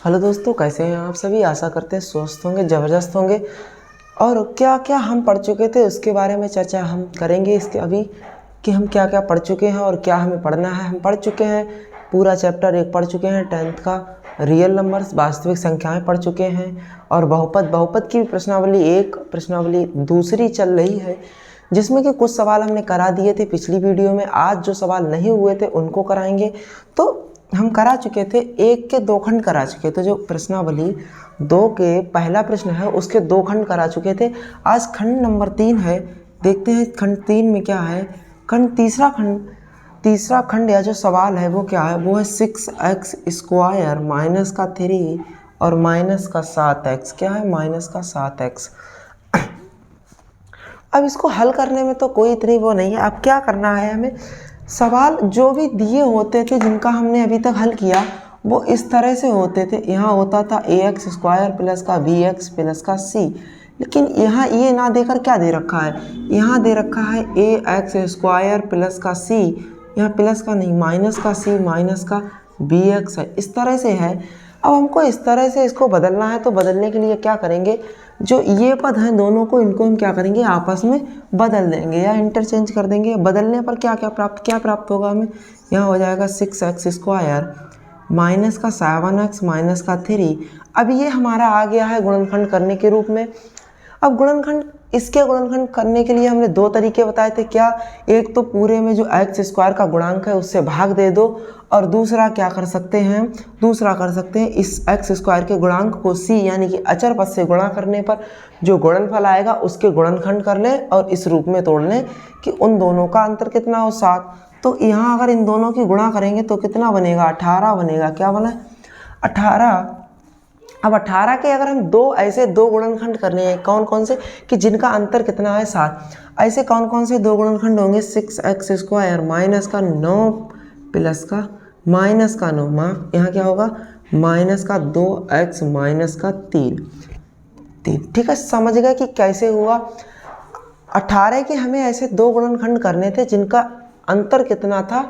Hello दोस्तों, कैसे हैं आप सभी। आशा करते हैं स्वस्थ होंगे, ज़बरदस्त होंगे। और क्या क्या हम पढ़ चुके थे उसके बारे में चर्चा हम करेंगे इसके अभी, कि हम क्या क्या पढ़ चुके हैं और क्या हमें पढ़ना है। हम पढ़ चुके हैं पूरा चैप्टर 1 पढ़ चुके हैं, 10th का रियल नंबर्स वास्तविक संख्याएं पढ़ चुके हैं। और बहुपद की भी प्रश्नावली 1 प्रश्नावली 2 चल रही है, जिसमें कि कुछ सवाल हमने करा दिए थे पिछली वीडियो में। आज जो सवाल नहीं हुए थे उनको कराएंगे। तो हम करा चुके थे 1 के 2 खंड करा चुके थे। जो प्रश्नावली 2 के पहला प्रश्न है उसके 2 खंड करा चुके थे। आज खंड नंबर 3 है, देखते हैं खंड 3 में क्या है। तीसरा खंड या जो सवाल है वो क्या है, वो है 6x² माइनस का 3 और माइनस का 7x। क्या है, माइनस का 7x। अब इसको हल करने में तो कोई इतनी वो नहीं है। अब क्या करना है हमें, सवाल जो भी दिए होते थे जिनका हमने अभी तक हल किया वो इस तरह से होते थे। यहाँ होता था ax² प्लस का bx प्लस का c, लेकिन यहाँ ये ना देकर क्या दे रखा है, यहाँ दे रखा है ax² प्लस का c, यहाँ प्लस का नहीं माइनस का c माइनस का bx है, इस तरह से है। अब हमको इस तरह से इसको बदलना है, तो बदलने के लिए क्या करेंगे, जो ये पद हैं दोनों को, इनको हम क्या करेंगे, आपस में बदल देंगे या इंटरचेंज कर देंगे। बदलने पर क्या प्राप्त होगा हमें, यहाँ हो जाएगा 6x² माइनस का 7x माइनस का 3। अब ये हमारा आ गया है गुणनखंड करने के रूप में। अब इसके गुणनखंड करने के लिए हमने 2 तरीके बताए थे। क्या, एक तो पूरे में जो x² का गुणांक है उससे भाग दे दो, और दूसरा क्या कर सकते हैं, इस x² के गुणांक को c यानी कि अचर पद से गुणा करने पर जो गुणनफल आएगा उसके गुणनखंड कर लें और इस रूप में तोड़ लें कि उन दोनों का अंतर कितना हो, 7। तो यहाँ अगर इन दोनों की गुणा करेंगे तो कितना बनेगा, 18 बनेगा। क्या बना, 18। अब 18 के अगर हम ऐसे दो गुणनखंड करने हैं, कौन कौन से, कि जिनका अंतर कितना है, 7। ऐसे कौन कौन से 2 गुणनखंड होंगे, 6x² माइनस का 9 प्लस का माइनस का 9, माफ यहाँ क्या होगा, माइनस का 2x माइनस का 3। ठीक है, समझ गए कि कैसे हुआ। 18 के हमें ऐसे 2 गुणनखंड करने थे जिनका अंतर कितना था,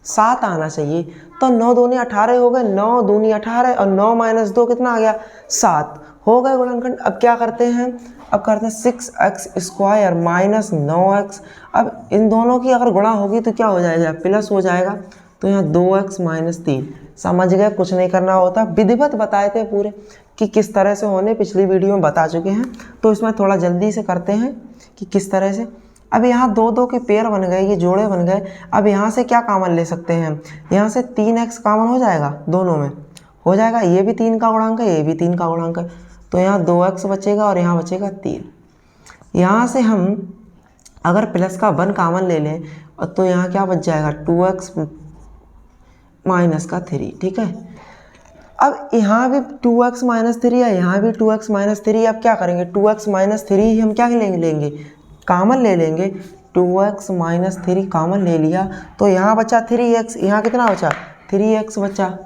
7 आना चाहिए। तो 9 दूनी 18 हो गए, 9 दूनी 18 और 9 माइनस 2 कितना आ गया, 7 हो गए गुणनखंड। अब क्या करते हैं, अब करते हैं 6x² माइनस 9x। अब इन दोनों की अगर गुणा होगी तो क्या हो जाएगा, प्लस हो जाएगा। तो यहाँ 2x माइनस 3। समझ गए, कुछ नहीं करना होता। विधिवत बताए थे पूरे कि किस तरह से होने, पिछली वीडियो में बता चुके हैं। तो इसमें थोड़ा जल्दी से करते हैं कि किस तरह से। अब यहाँ 2 के पेयर बन गए, ये जोड़े बन गए। अब यहाँ से क्या कॉमन ले सकते हैं, यहाँ से 3x कॉमन हो जाएगा, दोनों में हो जाएगा। ये भी 3 का गुणांक है, ये भी 3 का गुणांक है। तो यहाँ 2x बचेगा और यहाँ बचेगा 3। यहाँ से हम अगर प्लस का 1 कॉमन ले लें तो यहाँ क्या बच जाएगा, 2x माइनस का 3। ठीक है, अब यहाँ भी 2x माइनस 3 है, यहाँ भी 2x माइनस 3। अब क्या करेंगे, 2x माइनस 3 ही हम क्या लेंगे, कॉमन ले लेंगे। 2x माइनस 3 कॉमन ले लिया तो यहाँ बचा 3x, यहाँ कितना बचा, 3x बचा,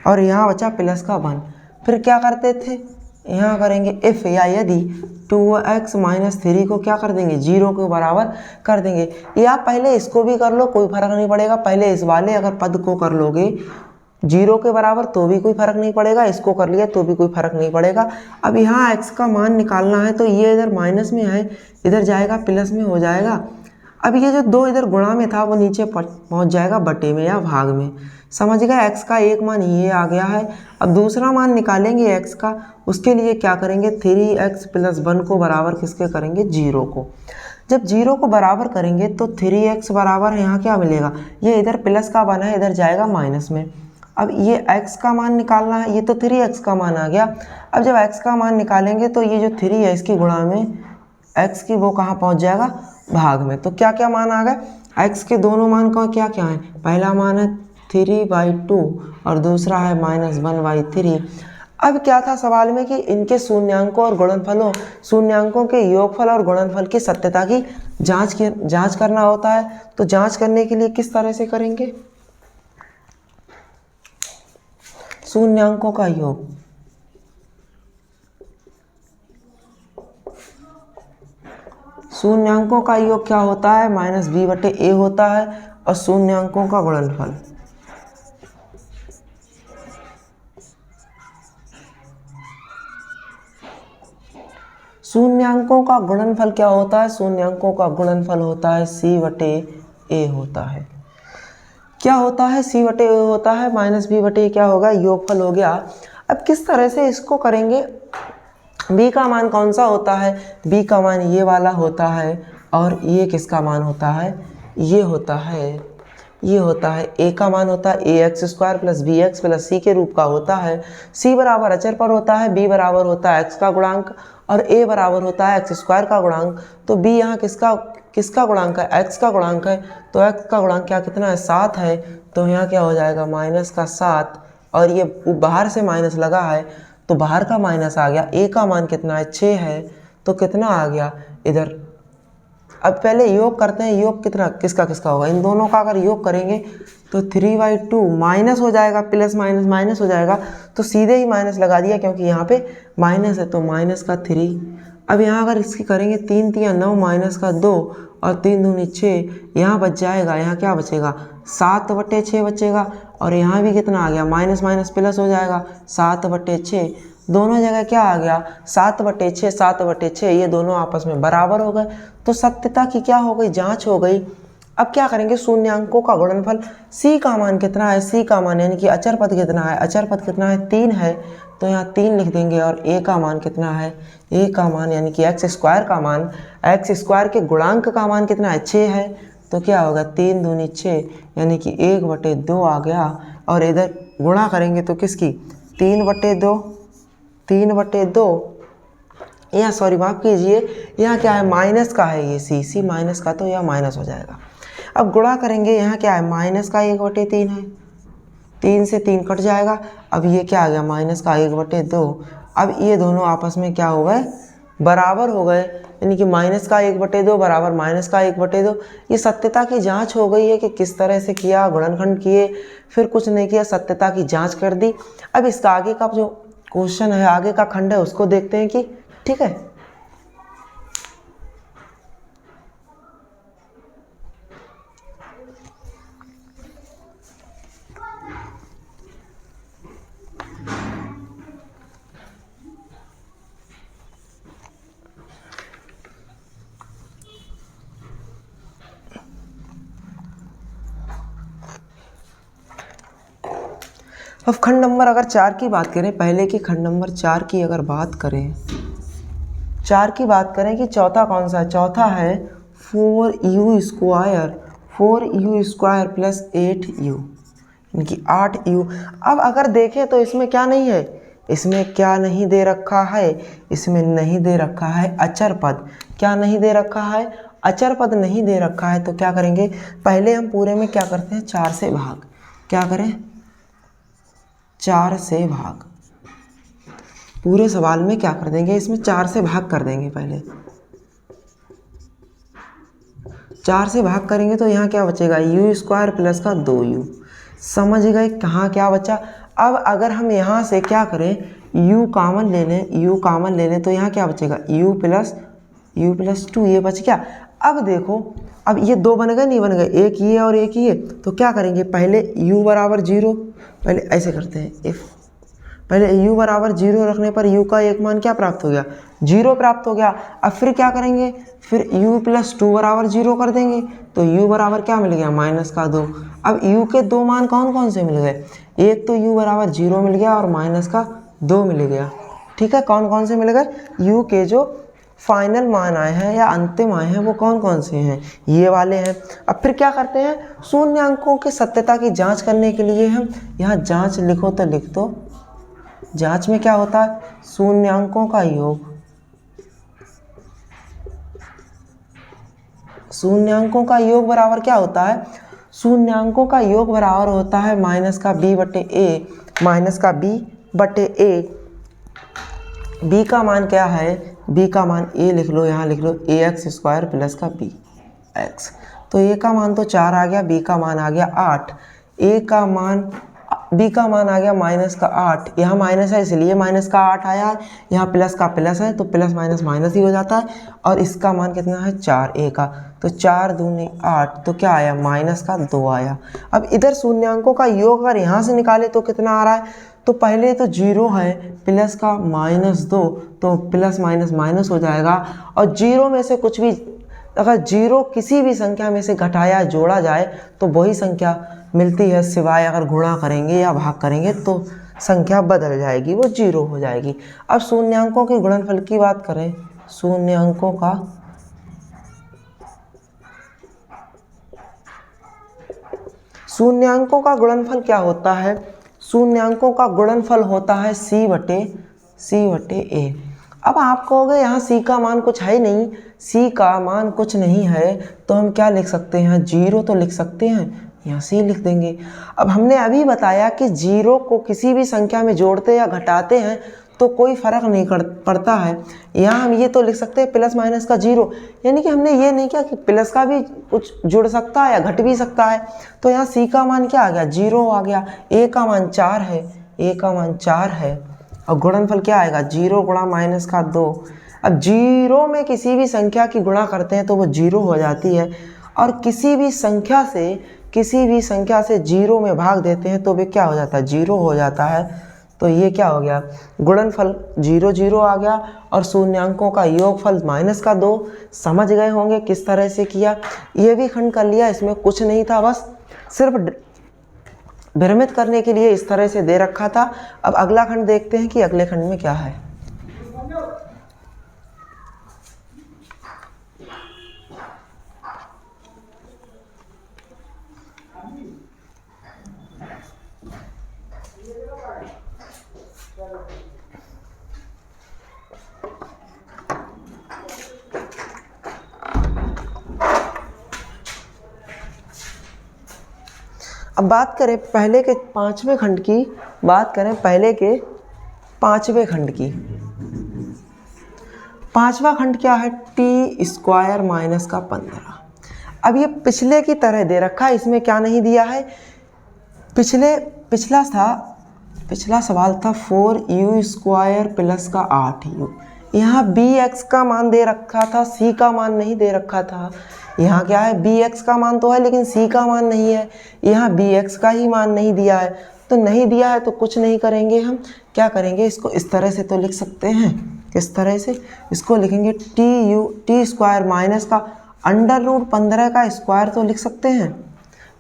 और यहाँ बचा प्लस का 1। फिर क्या करते थे, यहाँ करेंगे इफ़ या यदि 2x माइनस 3 को क्या कर देंगे, 0 के बराबर कर देंगे। या पहले इसको भी कर लो, कोई फर्क नहीं पड़ेगा। पहले इस वाले अगर पद को कर लोगे 0 के बराबर तो भी कोई फर्क नहीं पड़ेगा, इसको कर लिया तो भी कोई फर्क नहीं पड़ेगा। अब यहाँ x का मान निकालना है तो ये इधर माइनस में है, इधर जाएगा प्लस में हो जाएगा। अब ये जो 2 इधर गुणा में था वो नीचे पहुँच जाएगा बटे में या भाग में। समझ गए, x का एक मान ये आ गया है। अब दूसरा मान निकालेंगे x का, उसके लिए क्या करेंगे, 3x प्लस 1 को बराबर किसके करेंगे, 0 को। जब 0 को बराबर करेंगे तो 3x बराबर यहाँ क्या मिलेगा, ये इधर प्लस का 1 है, इधर जाएगा माइनस में। अब ये x का मान निकालना है, ये तो 3x का मान आ गया। अब जब x का मान निकालेंगे तो ये जो 3 है इसकी गुणा में x की वो कहाँ पहुँच जाएगा, भाग में। तो क्या क्या मान आ गए, x के दोनों मान का क्या क्या है, पहला मान है 3/2 और दूसरा है -1/3। अब क्या था सवाल में कि इनके शून्यांकों और गुणनफलों, शून्यांकों के योगफल और गुणनफल की सत्यता की जांच करना होता है। तो जांच करने के लिए किस तरह से करेंगे, शून्यांकों का योग, शून्यांकों का योग क्या होता है, -b/a होता है, और शून्यांकों का गुणनफल शून्यांकों का गुणनफल क्या होता है? शून्यांकों का गुणनफल होता है C/A होता है। क्या होता है? C/A होता है, माइनस B/A क्या होगा? योगफल हो गया। अब किस तरह से इसको करेंगे? B का मान कौन सा होता है? B का मान ये वाला होता है, और ये किसका मान होता है? ये होता है A का मान होता है AX² + BX + C के रूप का होता है। C बराबर अचर पर होता है, B बराबर होता है x का गुणांक, और A बराबर होता है x² का गुणांक। तो B यहाँ किसका गुणांक है? x का गुणांक है। तो x का गुणांक क्या कितना है? 7 है। तो यहाँ क्या हो जाएगा? -7, और ये बाहर से माइनस लगा है तो बाहर का माइनस आ गया। A का मान कितना है? 6 है। तो कितना आ गया इधर? अब पहले योग करते हैं। योग कितना किसका होगा? इन दोनों का अगर योग करेंगे तो 3/2 माइनस हो जाएगा, प्लस माइनस माइनस हो जाएगा, तो सीधे ही माइनस लगा दिया क्योंकि यहाँ पे माइनस है, तो -3। अब यहाँ अगर इसकी करेंगे 3 × 9 -2 और 3 दूनी 6, यहाँ बच जाएगा। यहाँ क्या बचेगा? 7/6 बचेगा। और यहाँ भी कितना आ गया? माइनस माइनस प्लस हो जाएगा, 7/6। दोनों जगह क्या आ गया? 7/6 7/6, ये दोनों आपस में बराबर हो गए। तो सत्यता की क्या हो गई? जांच हो गई। अब क्या करेंगे? शून्यांकों का गुणनफल। C का मान कितना है? C का मान यानी कि अचर पद कितना है? अचर पद कितना है? 3 है। तो यहाँ 3 लिख देंगे। और A का मान कितना है? A का मान यानी कि x² का मान, x² के गुणांक का मान कितना है? 6 है। तो क्या होगा? 3 दूनी 6 यानी कि 1/2 आ गया। और इधर गुणा करेंगे तो किसकी? 3/2 यहाँ, सॉरी माफ़ कीजिए, यहाँ क्या है? माइनस का है ये C माइनस का, तो यह माइनस हो जाएगा। अब गुणा करेंगे, यहाँ क्या है? माइनस का 1/3 है, 3 से 3 कट जाएगा। अब ये क्या आ गया? माइनस का 1/2। अब ये दोनों आपस में क्या हो गए? बराबर हो गए, यानी कि माइनस का 1/2 बराबर माइनस का 1/2। ये सत्यता की जांच हो गई है कि किस तरह से किया, गुणनखंड किए, फिर कुछ नहीं किया, सत्यता की जांच कर दी। अब इसका आगे का जो क्वेश्चन है, आगे का खंड है, उसको देखते हैं कि ठीक है। अब खंड नंबर अगर 4 की बात करें, पहले की खंड नंबर 4 की अगर बात करें, 4 की बात करें कि चौथा कौन सा है? चौथा है 4u² + 8u, यानी कि 8u। अब अगर देखें तो इसमें क्या नहीं है? इसमें क्या नहीं दे रखा है? इसमें नहीं दे रखा है अचर पद। क्या नहीं दे रखा है? अचर पद नहीं दे रखा है। तो क्या करेंगे? पहले हम पूरे में क्या करते हैं? 4 से भाग। क्या करें? 4 से भाग। पूरे सवाल में क्या कर देंगे? इसमें 4 से भाग कर देंगे। पहले 4 से भाग करेंगे तो यहाँ क्या बचेगा? u² + का 2u। समझ गए कहाँ क्या बचा? अब अगर हम यहाँ से क्या करें? u कॉमन ले लें, तो यहाँ क्या बचेगा? u + 2, ये बच गया। अब देखो, अब ये 2 बन गए, नहीं बन गए? एक ये और एक ये। तो क्या करेंगे? पहले u बराबर 0, पहले ऐसे करते हैं, इफ पहले u बराबर 0 रखने पर u का एक मान क्या प्राप्त हो गया? 0 प्राप्त हो गया। अब फिर क्या करेंगे? फिर u + 2 बराबर 0 कर देंगे, तो u बराबर क्या मिल गया? -2। अब u के 2 मान कौन कौन से मिल गए? एक तो u बराबर 0 मिल गया और -2 मिल गया। ठीक है, कौन कौन से मिल गए? u के जो फाइनल मान आए हैं या अंतिम आए हैं वो कौन कौन से हैं? ये वाले हैं। अब फिर क्या करते हैं? शून्य अंकों की सत्यता की जांच करने के लिए हम यहाँ जांच लिखो तो लिख दो। जांच में क्या होता है? शून्यांकों का योग, शून्यांकों का योग बराबर क्या होता है? शून्यांकों का योग बराबर होता है -b/a। b का मान क्या है? b का मान a लिख लो, यहाँ लिख लो ax² + का bx। तो a का मान तो 4 आ गया, b का मान आ गया 8, a का मान b का मान आ गया माइनस का 8, यहाँ माइनस है इसलिए माइनस का 8 आया, यहाँ प्लस का प्लस है तो प्लस माइनस माइनस ही हो जाता है। और इसका मान कितना है 4 a का, तो 4 दूनी 8, तो क्या आया माइनस का 2 आया। अब इधर शून्यांकों का योग अगर यहाँ से निकाले तो कितना आ रहा है, तो पहले तो 0 है प्लस का -2, तो प्लस माइनस माइनस हो जाएगा। और 0 में से कुछ भी अगर 0 किसी भी संख्या में से घटाया जोड़ा जाए तो वही संख्या मिलती है, सिवाय अगर गुणा करेंगे या भाग करेंगे तो संख्या बदल जाएगी, वो 0 हो जाएगी। अब शून्यांकों के गुणनफल की बात करें, शून्यांकों का गुणनफल क्या होता है, शून्यांकों का गुणनफल होता है c बटे a। अब आप कहोगे यहाँ c का मान कुछ है ही नहीं, c का मान कुछ नहीं है तो हम क्या लिख सकते हैं, 0 तो लिख सकते हैं, यहाँ c लिख देंगे। अब हमने अभी बताया कि 0 को किसी भी संख्या में जोड़ते या घटाते हैं तो कोई फर्क नहीं पड़ता है। यहाँ हम ये तो लिख सकते हैं प्लस माइनस का 0, यानी कि हमने ये नहीं किया कि प्लस का भी कुछ जुड़ सकता है या घट भी सकता है। तो यहाँ c का मान क्या आ गया, 0 आ गया, a का मान 4 है, और गुणनफल क्या आएगा, 0 गुणा माइनस का 2। अब 0 में किसी भी संख्या की गुणा करते हैं तो वो 0 हो जाती है, और किसी भी संख्या से 0 में भाग देते हैं तो वे क्या हो जाता है, 0 हो जाता है। तो ये क्या हो गया, गुणनफल 0 0 आ गया, और शून्यांकों का योगफल -2। समझ गए होंगे किस तरह से किया, ये भी खंड कर लिया, इसमें कुछ नहीं था, बस सिर्फ भ्रमित करने के लिए इस तरह से दे रखा था। अब अगला खंड देखते हैं कि अगले खंड में क्या है। अब बात करें पहले के 5वें खंड की, पांचवा खंड क्या है, t² - 15। अब ये पिछले की तरह दे रखा है, इसमें क्या नहीं दिया है, पिछला सवाल था 4u² + 8u। यहाँ bx का मान दे रखा था, c का मान नहीं दे रखा था। यहाँ क्या है, bx का मान तो है लेकिन c का मान नहीं है, यहाँ bx का ही मान नहीं दिया है। तो नहीं दिया है तो कुछ नहीं करेंगे, हम क्या करेंगे, इसको इस तरह से तो लिख सकते हैं, किस तरह से, इसको लिखेंगे t² माइनस का √15 का स्क्वायर तो लिख सकते हैं।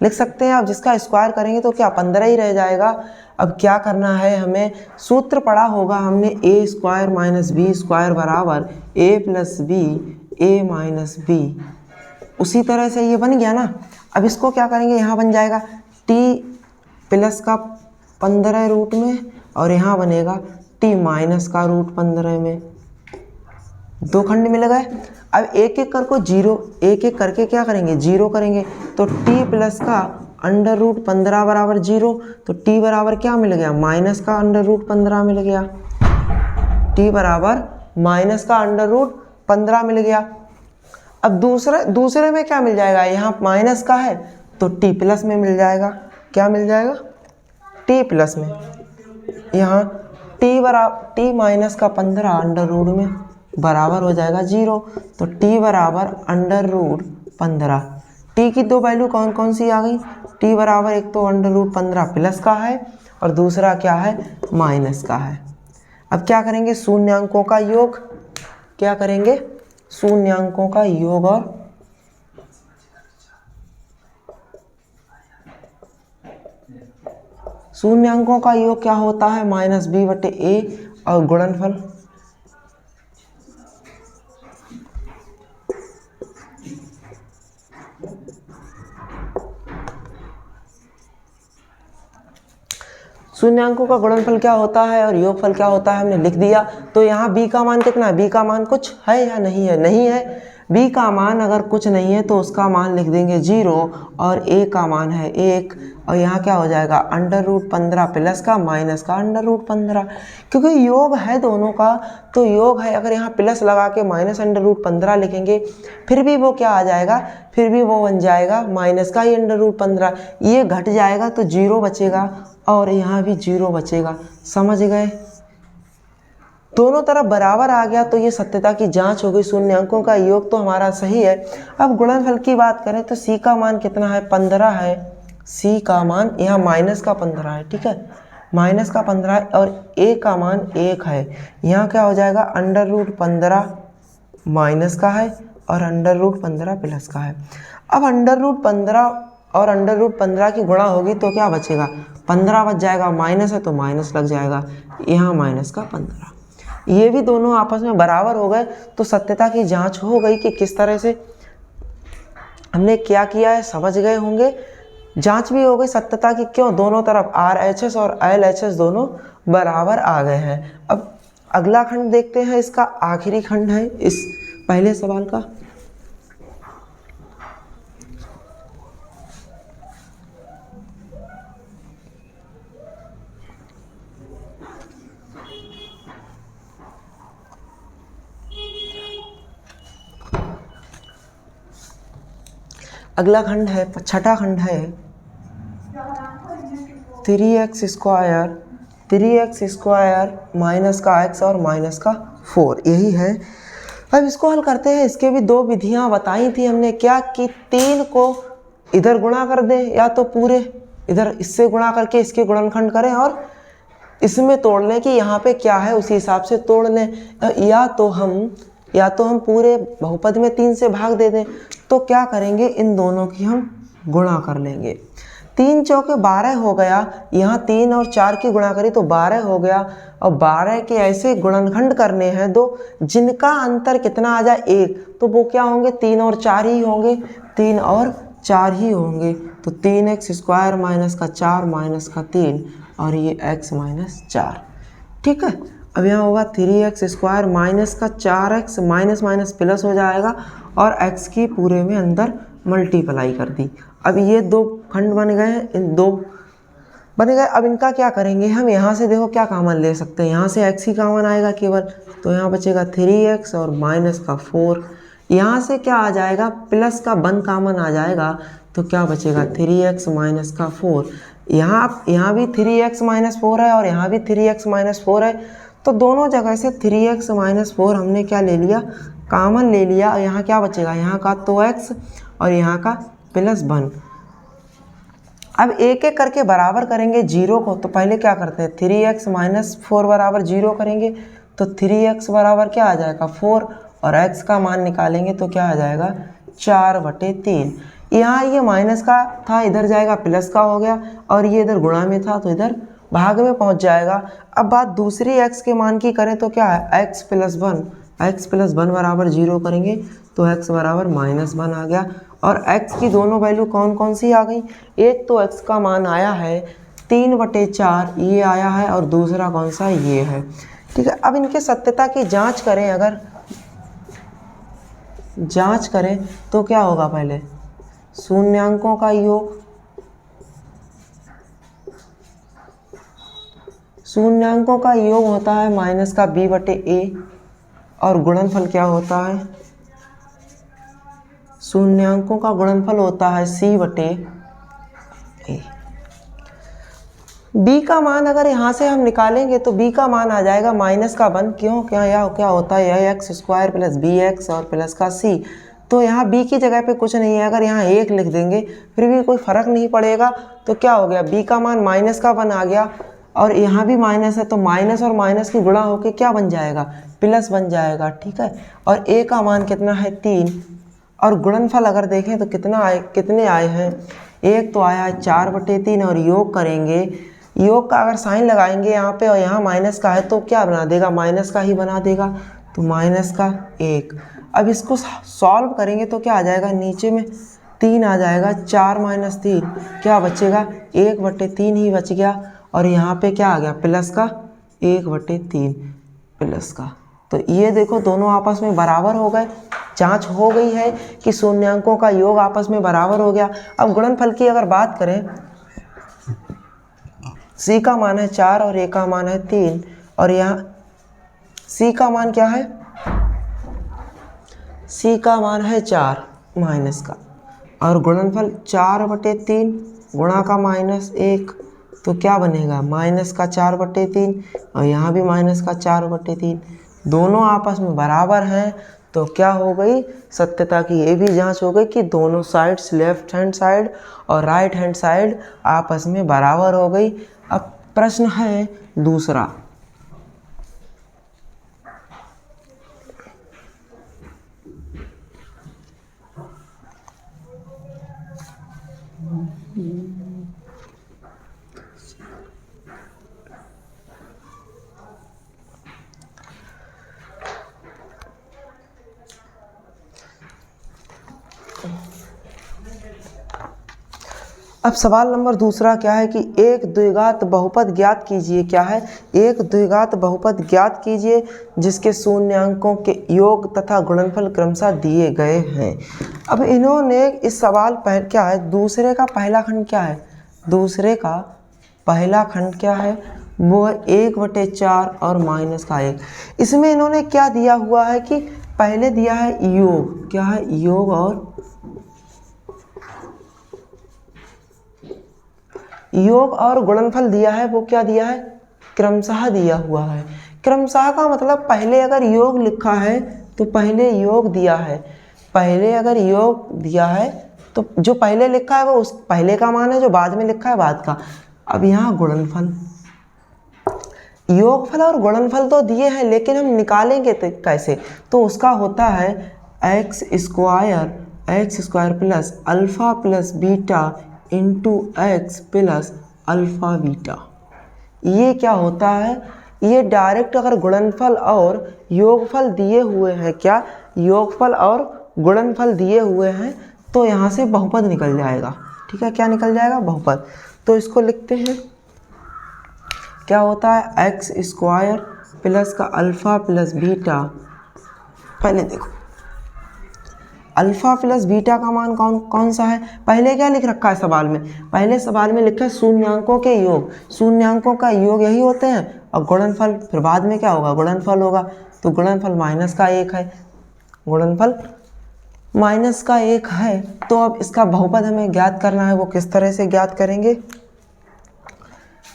अब जिसका स्क्वायर करेंगे तो क्या 15 ही रह जाएगा। अब क्या करना है, हमें सूत्र पढ़ा होगा हमने, a² - b² बराबर a + b a - b। उसी तरह से ये बन गया ना। अब इसको क्या करेंगे, यहाँ बन जाएगा t प्लस का 15 रूट में, और यहाँ बनेगा t माइनस का √15 में। 2 खंड मिल गए। अब एक एक करके क्या करेंगे, 0 करेंगे। तो t प्लस का √15 बराबर 0, तो t बराबर क्या मिल गया, माइनस का √15 मिल गया। t बराबर माइनस का √15 मिल गया। अब दूसरे में क्या मिल जाएगा, यहाँ माइनस का है तो t प्लस में मिल जाएगा। क्या मिल जाएगा, t प्लस में। यहाँ t माइनस का 15 √ में बराबर हो जाएगा 0, तो t बराबर √15। t की 2 वैल्यू कौन कौन सी आ गई, t बराबर एक तो √15 प्लस का है और दूसरा क्या है, माइनस का है। अब क्या करेंगे, शून्यांकों का योग, क्या करेंगे, शून्यांकों का योग। और शून्यांकों का योग क्या होता है, -b/a, और गुणनफल शून्यांकों का गुणनफल क्या होता है और योगफल क्या होता है हमने लिख दिया। तो यहाँ b का मान कितना है, b का मान कुछ है या नहीं है, नहीं है। b का मान अगर कुछ नहीं है तो उसका मान लिख देंगे 0, और a का मान है 1, और यहाँ क्या हो जाएगा √15 प्लस का माइनस का √15, क्योंकि योग है दोनों का, तो योग है। अगर यहाँ प्लस लगा के -√15 लिखेंगे फिर भी वो क्या आ जाएगा, फिर भी वो बन जाएगा माइनस का ही √15। ये घट जाएगा तो 0 बचेगा, और यहाँ भी 0 बचेगा। समझ गए? दोनों तरफ बराबर आ गया तो ये सत्यता की जांच हो गई। शून्य अंकों का योग तो हमारा सही है। अब गुणनफल की बात करें तो c का मान कितना है? 15 है। c का मान यहाँ माइनस का 15 है, ठीक है, माइनस का 15 है, और a का मान 1 है। यहाँ क्या हो जाएगा? √15 माइनस का है और √15 प्लस का है। अब √15 और √15 की गुणा होगी तो क्या बचेगा? 15 बच जाएगा, माइनस है तो माइनस लग जाएगा, यहाँ माइनस का 15। ये भी दोनों आपस में बराबर हो गए तो सत्यता की जांच हो गई कि किस तरह से हमने क्या किया है, समझ गए होंगे। जांच भी हो गई सत्यता की, क्यों? दोनों तरफ RHS और LHS दोनों बराबर आ गए हैं। अब अगला खंड देखते हैं, इसका आखिरी खंड है इस पहले सवाल का। अगला खंड है, छठा खंड है 3x² माइनस का x और माइनस का 4, यही है। अब इसको हल करते हैं। इसके भी दो विधियां बताई थी हमने, क्या कि 3 को इधर गुणा कर दें या तो पूरे इधर इससे गुणा करके इसके गुणनखंड करें और इसमें तोड़ लें कि यहाँ पे क्या है उसी हिसाब से तोड़ लें, या तो हम पूरे बहुपद में 3 से भाग दे दें। तो क्या करेंगे, इन दोनों की हम गुणा कर लेंगे। 3 चौके 12 हो गया, यहाँ 3 और 4 की गुणा करी तो 12 हो गया। और 12 के ऐसे गुणनखंड करने हैं दो जिनका अंतर कितना आ जाए 1, तो वो क्या होंगे? 3 और 4 ही होंगे, 3 और 4 ही होंगे। तो 3x² माइनस का 4 माइनस का 3 और ये x माइनस 4, ठीक है। अब यहाँ होगा 3x² माइनस का 4x, माइनस माइनस प्लस हो जाएगा और x की पूरे में अंदर मल्टीप्लाई कर दी। अब ये दो खंड बन गए हैं, इन दो बन गए। अब इनका क्या करेंगे हम? यहाँ से देखो क्या कॉमन ले सकते हैं, यहाँ से x ही कॉमन आएगा केवल, तो यहाँ बचेगा 3x और माइनस का 4। यहाँ से क्या आ जाएगा? प्लस का 1 कॉमन आ जाएगा, तो क्या बचेगा? 3x माइनस का 4। यहाँ भी 3x माइनस 4 है और यहाँ भी 3x माइनस 4 है, तो दोनों जगह से 3x माइनस 4 हमने क्या ले लिया? कॉमन ले लिया। यहाँ क्या बचेगा? यहाँ का तो x और यहाँ का +1। अब एक एक करके बराबर करेंगे 0 को, तो पहले क्या करते हैं? 3x माइनस 4 बराबर 0 करेंगे, तो 3x बराबर क्या आ जाएगा? 4, और x का मान निकालेंगे तो क्या आ जाएगा? 4/3। यहाँ ये माइनस का था, इधर जाएगा प्लस का हो गया, और ये इधर गुणा में था तो इधर भाग में पहुँच जाएगा। अब बात दूसरी x के मान की करें तो क्या है? x + 1 बराबर 0 करेंगे तो x बराबर -1 आ गया। और x की दोनों वैल्यू कौन कौन सी आ गई? एक तो x का मान आया है 3/4, ये आया है, और दूसरा कौन सा? ये है, ठीक है। अब इनके सत्यता की जांच करें, अगर जांच करें तो क्या होगा? पहले शून्यांकों का योग, शून्यांकों का योग होता है माइनस का b/a, और गुणनफल क्या होता है? शून्यांकों का गुणनफल होता है c/a। b का मान अगर यहाँ से हम निकालेंगे तो b का मान आ जाएगा माइनस का 1। क्यों? क्या होता है? यह x² + bx और प्लस का c, तो यहाँ b की जगह पे कुछ नहीं है। अगर यहाँ 1 लिख देंगे फिर भी कोई फर्क नहीं पड़ेगा। तो क्या हो गया? b का मान -1 आ गया, और यहाँ भी माइनस है, तो माइनस और माइनस की गुणा होके क्या बन जाएगा? प्लस बन जाएगा, ठीक है। और a का मान कितना है? 3। और गुणनफल अगर देखें तो कितने आए हैं? एक तो आया है 4/3, और योग करेंगे, योग का अगर साइन लगाएंगे यहाँ पे और यहाँ माइनस का है तो क्या बना देगा? माइनस का ही बना देगा, तो -1। अब इसको सॉल्व करेंगे तो क्या आ जाएगा? नीचे में 3 आ जाएगा, 4 - 3 क्या बचेगा? 1/3 ही बच गया, और यहाँ पे क्या आ गया? प्लस का 1/3 प्लस का। तो ये देखो दोनों आपस में बराबर हो गए। जांच हो गई है कि शून्यांकों का योग आपस में बराबर हो गया। अब गुणनफल की अगर बात करें, c का मान है 4 और a का मान है 3, और यहाँ c का मान क्या है? c का मान है 4 माइनस का, और गुणनफल 4/3 गुणा का -1 तो क्या बनेगा माइनस का 4/3 और यहाँ भी माइनस का 4/3, दोनों आपस में बराबर हैं। तो क्या हो गई सत्यता की ये भी जांच हो गई कि दोनों साइड्स लेफ्ट हैंड साइड और राइट हैंड साइड आपस में बराबर हो गई। अब प्रश्न है दूसरा, अब सवाल नंबर दूसरा क्या है कि एक द्विघात बहुपद ज्ञात कीजिए। क्या है, एक द्विघात बहुपद ज्ञात कीजिए जिसके शून्यांकों के योग तथा गुणनफल क्रमशः दिए गए हैं। अब इन्होंने इस सवाल पर क्या है, दूसरे का पहला खंड क्या है, दूसरे का पहला खंड क्या है, वो है 1/4 और माइनस का 1। इसमें इन्होंने क्या दिया हुआ है कि पहले दिया है योग, क्या है योग और गुणनफल दिया है, वो क्या दिया है क्रमशः दिया हुआ है। क्रमशः का मतलब पहले अगर योग लिखा है तो पहले योग दिया है, पहले अगर योग दिया है तो जो पहले लिखा है वो उस पहले का मान है, जो बाद में लिखा है बाद का। अब यहाँ गुणनफल, योगफल और गुणनफल तो दिए हैं लेकिन हम निकालेंगे तो कैसे, तो उसका होता है x square plus alpha plus beta into x plus alpha beta. ये क्या होता है, ये डायरेक्ट अगर गुणनफल और योगफल दिए हुए हैं, क्या योगफल और गुणनफल दिए हुए हैं तो यहाँ से बहुपद निकल जाएगा। ठीक है, क्या निकल जाएगा बहुपद। तो इसको लिखते हैं, क्या होता है एक्स स्क्वायर प्लस का अल्फ़ा प्लस बीटा। पहले देखो अल्फ़ा प्लस बीटा का मान कौन सा है, पहले क्या लिख रखा है सवाल में, पहले सवाल में लिखा है शून्यांकों के योग, शून्यांकों का योग यही होते हैं और गुणनफल फिर बाद में क्या होगा गुणनफल होगा। तो गुणनफल माइनस का 1 है, गुणनफल माइनस का 1 है। तो अब इसका बहुपद हमें ज्ञात करना है, वो किस तरह से ज्ञात करेंगे।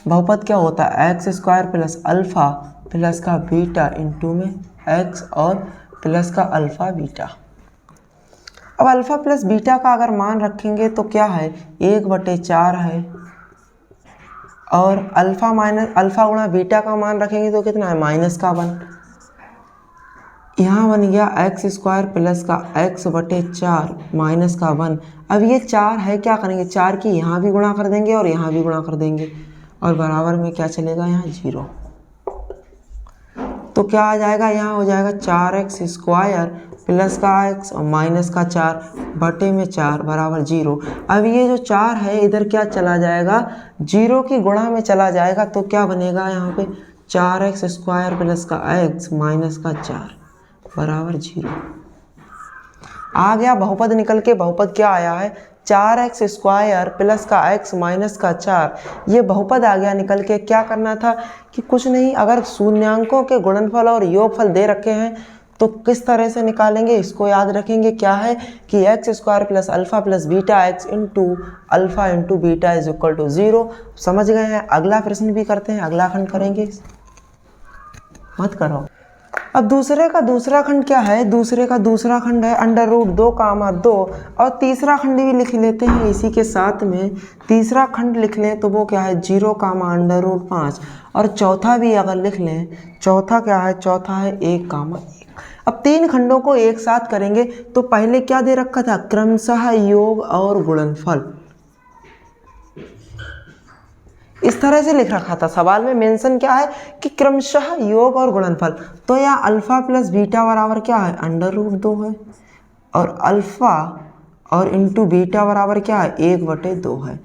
बहुपद क्या होता है x square plus alpha plus का बीटा इंटू में एक्स और प्लस का अल्फ़ा बीटा। अब अल्फ़ा प्लस बीटा का अगर मान रखेंगे तो क्या है 1/4 है और अल्फ़ा गुणा बीटा का मान रखेंगे तो कितना है माइनस का 1। यहाँ बन गया एक्स स्क्वायर प्लस का x/4 माइनस का 1। अब ये 4 है, क्या करेंगे 4 की यहाँ भी गुणा कर देंगे और यहाँ भी गुणा कर देंगे और बराबर में क्या चलेगा यहाँ 0। तो क्या आ जाएगा, यहाँ हो जाएगा 4x स्क्वायर प्लस का x और माइनस का 4 बटे में 4 बराबर 0। अब ये जो 4 है इधर क्या चला जाएगा 0 की गुणा में चला जाएगा। तो क्या बनेगा यहाँ पे 4x स्क्वायर प्लस का x माइनस का 4 बराबर 0 आ गया। बहुपद निकल के बहुपद क्या आया है 4x स्क्वायर प्लस का x माइनस का 4। ये बहुपद आ गया निकल के। क्या करना था कि कुछ नहीं, अगर शून्यांकों के गुणनफल और योगफल दे रखे हैं तो किस तरह से निकालेंगे इसको याद रखेंगे। क्या है कि X square plus alpha plus beta X into alpha into beta is equal to 0। समझ गए हैं। अगला प्रश्न भी करते हैं, अगला खंड करेंगे, मत करो। अब दूसरे का दूसरा खंड क्या है, दूसरे का दूसरा खंड है √2, और तीसरा खंड भी लिख लेते हैं इसी के साथ में। तीसरा खंड लिख लें तो वो क्या है 0, √5 और चौथा भी अगर लिख लें, चौथा क्या है, चौथा है 1, 1। अब तीन खंडों को एक साथ करेंगे तो पहले क्या दे रखा था क्रमशः योग और गुणनफल, इस तरह से लिख रखा था सवाल में। मेंशन क्या है कि क्रमशः योग और गुणनफल। तो यहाँ अल्फ़ा प्लस बीटा बराबर क्या है √2 है और अल्फ़ा और इंटू बीटा बराबर क्या है 1/2 है।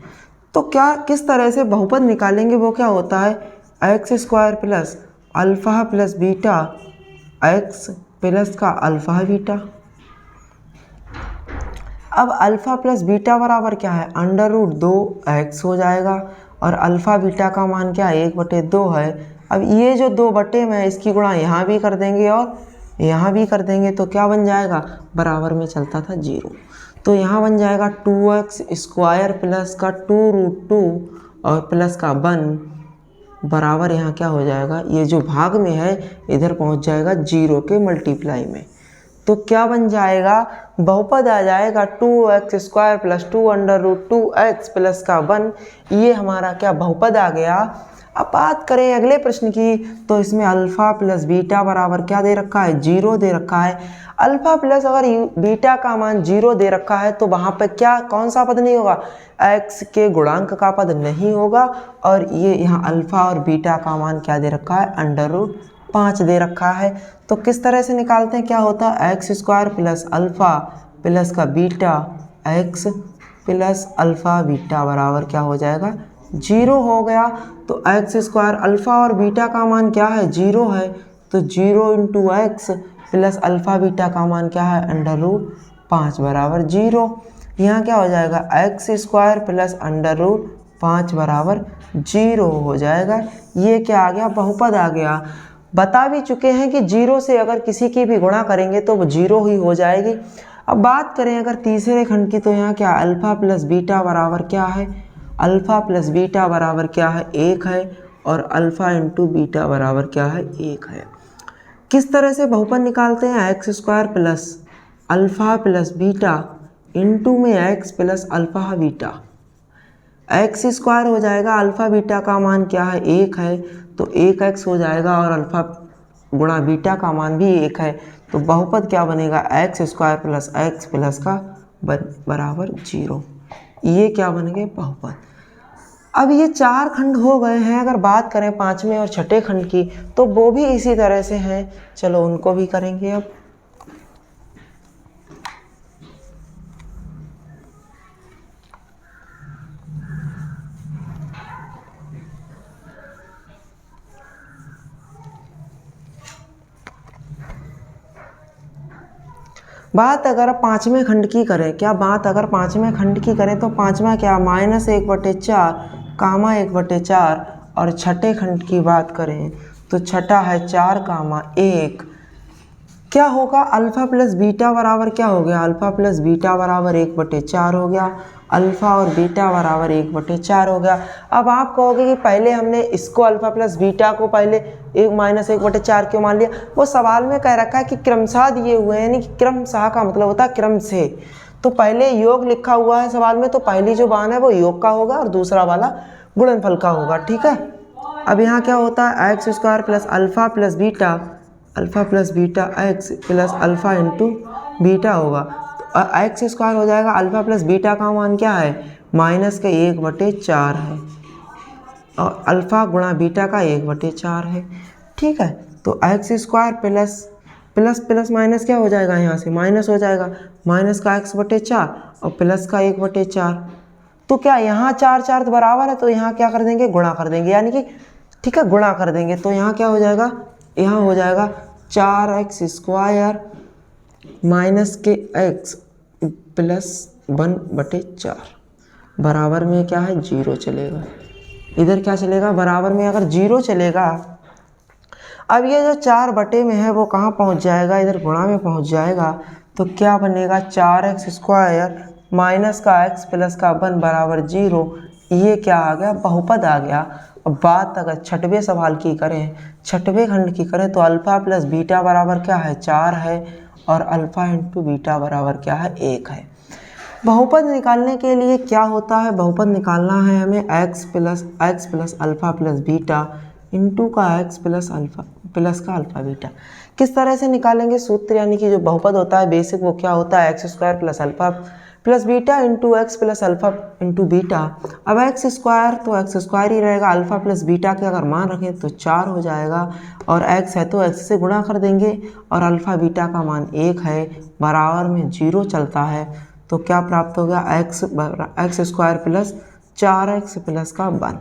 तो क्या किस तरह से बहुपद निकालेंगे, वो क्या होता है x square plus alpha plus beta x plus का अल्फ़ा बीटा। अब अल्फ़ा प्लस बीटा बराबर क्या है √2x हो जाएगा और अल्फ़ा बीटा का मान क्या है 1/2 है। अब ये जो 2 बटे में इसकी गुणा यहाँ भी कर देंगे और यहाँ भी कर देंगे तो क्या बन जाएगा, बराबर में चलता था 0। तो यहाँ बन जाएगा 2x स्क्वायर प्लस का 2√2 और प्लस का 1 बराबर यहाँ क्या हो जाएगा, ये जो भाग में है इधर पहुँच जाएगा 0 के मल्टीप्लाई में। तो क्या बन जाएगा, बहुपद आ जाएगा 2x² प्लस 2√2x प्लस का 1। ये हमारा क्या बहुपद आ गया। अब बात करें अगले प्रश्न की, तो इसमें अल्फ़ा प्लस बीटा बराबर क्या दे रखा है, 0 दे रखा है। अल्फ़ा प्लस अगर बीटा का मान 0 दे रखा है तो वहाँ पर क्या कौन सा पद नहीं होगा, x के गुणांक का पद नहीं होगा। और ये यहाँ अल्फ़ा और बीटा का मान क्या दे रखा है, √5 दे रखा है। तो किस तरह से निकालते हैं, क्या होता है x² प्लस अल्फ़ा प्लस का beta x plus alpha beta बराबर क्या हो जाएगा, 0 हो गया। तो x² अल्फ़ा और बीटा का मान क्या है, 0 है। तो 0 × x प्लस अल्फ़ा बीटा का मान क्या है, √5 बराबर 0। यहाँ क्या हो जाएगा, x² प्लस √5 बराबर 0 हो जाएगा। ये क्या आ गया, बहुपद आ गया। बता भी चुके हैं कि 0 से अगर किसी की भी गुणा करेंगे तो वो 0 ही हो जाएगी। अब बात करें अगर तीसरे खंड की, तो यहाँ क्या अल्फ़ा प्लस बीटा बराबर क्या है, अल्फ़ा प्लस बीटा बराबर क्या है, 1 है। और अल्फ़ा इंटू बीटा बराबर क्या है, 1 है। किस तरह से बहुपद निकालते हैं, x² plus alpha plus beta into में x plus alpha beta. x² हो जाएगा, अल्फ़ा बीटा का मान क्या है, 1 है। तो 1x हो जाएगा और अल्फ़ा गुणा बीटा का मान भी 1 है। तो बहुपद क्या बनेगा, x² प्लस x प्लस का बराबर 0। ये क्या बन गए, बहुपद। अब ये 4 खंड हो गए हैं। अगर बात करें 5वें और 6ठे खंड की, तो वो भी इसी तरह से हैं। चलो उनको भी करेंगे। अब बात अगर 5वें खंड की करें, क्या बात अगर 5वें खंड की करें, तो 5वां क्या, -1/4 कामा 1/4। और 6ठे खंड की बात करें तो छठा है 4, क्या होगा, अल्फ़ा प्लस बीटा बराबर क्या हो गया, अल्फ़ा प्लस बीटा बराबर 1/4 हो गया। अल्फ़ा और बीटा बराबर 1/4 हो गया। अब आप कहोगे कि पहले हमने इसको अल्फ़ा प्लस बीटा को पहले -1/4 क्यों मान लिया। वो सवाल में कह रखा है कि क्रमशः दिए हुए हैं, यानी कि क्रमशः का मतलब होता है क्रम से। तो पहले योग लिखा हुआ है सवाल में, तो पहली जो मान है वो योग का होगा और दूसरा वाला गुणनफल का होगा, ठीक है। अब यहाँ क्या होता है, x² plus alpha plus beta, alpha plus beta x plus alpha into beta होगा। तो x² हो जाएगा, अल्फ़ा प्लस बीटा का मान क्या है, -1/4 है। और अल्फ़ा गुणा बीटा का 1/4 है, ठीक है। तो x² प्लस प्लस माइनस क्या हो जाएगा, यहाँ से माइनस हो जाएगा, माइनस का x/4 और प्लस का 1/4। तो क्या यहाँ 4 बराबर है, तो यहाँ क्या कर देंगे, गुणा कर देंगे, यानी कि ठीक है गुणा कर देंगे। तो यहाँ क्या हो जाएगा, यहाँ हो जाएगा 4x² माइनस के x प्लस 1/4 बराबर में क्या है, 0 चलेगा। इधर क्या चलेगा, बराबर में अगर 0 चलेगा। अब ये जो 4 बटे में है वो कहाँ पहुँच जाएगा, इधर गुणा में पहुँच जाएगा। तो क्या बनेगा, 4x² माइनस का x प्लस का 1 बराबर 0। ये क्या आ गया, बहुपद आ गया। अब बात अगर 6वें सवाल की करें, 6वें खंड की करें, तो अल्फ़ा प्लस बीटा बराबर क्या है, 4 है। और अल्फ़ा इंटू बीटा बराबर क्या है, 1 है। बहुपद निकालने के लिए क्या होता है, बहुपद निकालना है हमें x plus alpha plus beta into का x प्लस अल्फ़ा बीटा। किस तरह से निकालेंगे, सूत्र यानी कि जो बहुपद होता है बेसिक, वो क्या होता है, x² plus alpha plus beta into x plus alpha into beta. अब x² तो x² ही रहेगा, अल्फ़ा प्लस बीटा के अगर मान रखें तो 4 हो जाएगा। और x है तो x से गुणा कर देंगे, और अल्फ़ा बीटा का मान 1 है, बराबर में 0 चलता है। तो क्या प्राप्त हो गया, x² प्लस 4x प्लस का 1।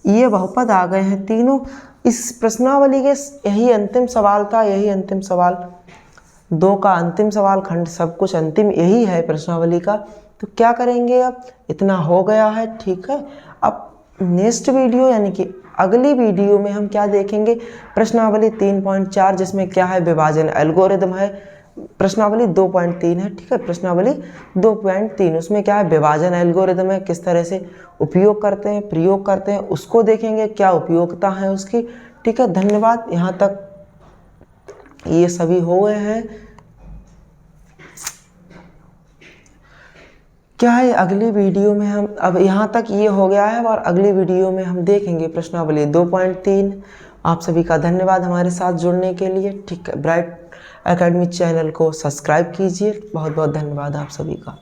ये बहुपद आ गए हैं तीनों। इस प्रश्नावली के यही अंतिम सवाल था, यही अंतिम सवाल 2 का अंतिम सवाल, खंड सब कुछ अंतिम यही है प्रश्नावली का। तो क्या करेंगे, अब इतना हो गया है, ठीक है। अब नेक्स्ट वीडियो यानी कि अगली वीडियो में हम क्या देखेंगे, प्रश्नावली 3.4, जिसमें क्या है, विभाजन एल्गोरिदम है। प्रश्नावली 2.3 है, ठीक है, प्रश्नावली 2.3 उसमें क्या है, विभाजन एल्गोरिदम है, किस तरह से उपयोग करते हैं, प्रयोग करते हैं, उसको देखेंगे, क्या उपयोगिता है उसकी, ठीक है। धन्यवाद, यहाँ तक ये सभी हो गए हैं। क्या है, अगली वीडियो में हम, अब यहाँ तक ये हो गया है और अगली वीडियो में हम देखेंगे प्रश्नावली 2.3। आप सभी का धन्यवाद हमारे साथ जुड़ने के लिए, ठीक है। ब्राइट एकेडमी चैनल को सब्सक्राइब कीजिए। बहुत बहुत धन्यवाद आप सभी का।